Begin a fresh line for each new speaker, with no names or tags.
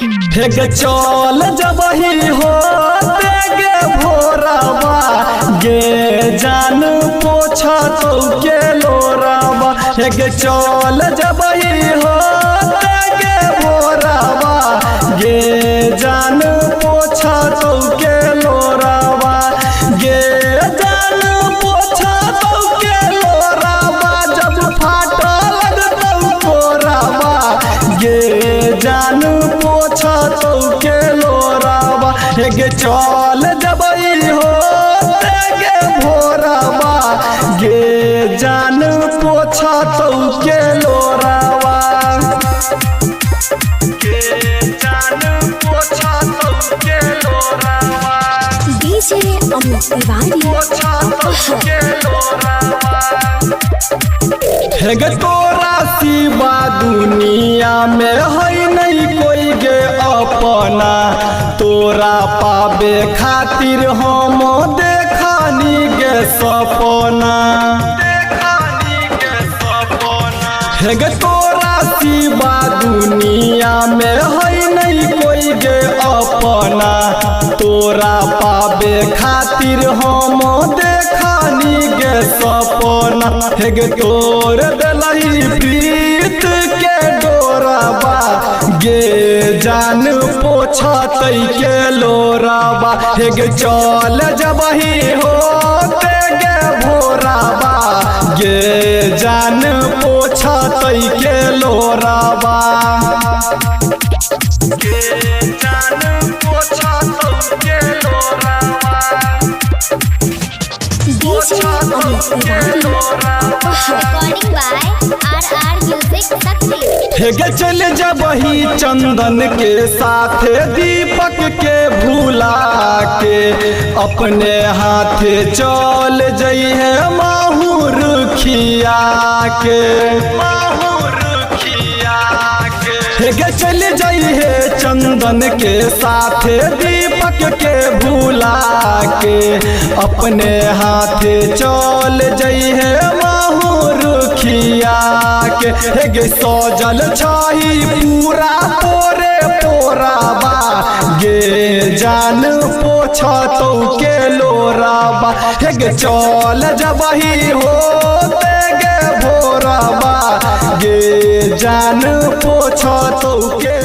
चल जबही हो गे भोरावा गे जान पोछा तो के लोरावा चल जबही हो गे भोरावा गे जान पोछा तो के लोरावा गे जान पोछा तो के लोरावा जब फाटा लगतौ कोरावा गे जान पोछा तो के लोरावा गे चल जबई हो गे भोरावा गे जान पोछा तो के लोरावा गे जान पोछा तो के लोरावा
डीजे अमित तिवारी
पोछा तो के लोरावा गे तोरा सिवा दुनिया में है नहीं कोई गे अपना तोरा पावे खातिर हम देखानी गे सपना गे तोरा सिवा दुनिया में है नहीं कोई गे अपना तोरा पावे खातिर हम देखानी गे सपना गे तोर दलही प्रीत के डोराबा गे जान पोछा तई के लोराबा गे चल जबही हो गे भोराबा गे जान पोछा तई के लोराबा गे जान पोछा तई के लोराबा
डीजे अमित तिवारी
गे चल जबही चंदन के साथ दीपक के भूला के अपने हाथे चल जइहे माहुर खिया के गे चल जइहे चंदन के साथ दीपक के भूला के अपने हाथे चल जइहे माहुर खिया के गे सजल छाही पूरा पोरे पोराबा गे जान पोछा तो के लोराबा गे चल जबही हो गे भोराबा गे जान पोछा तो के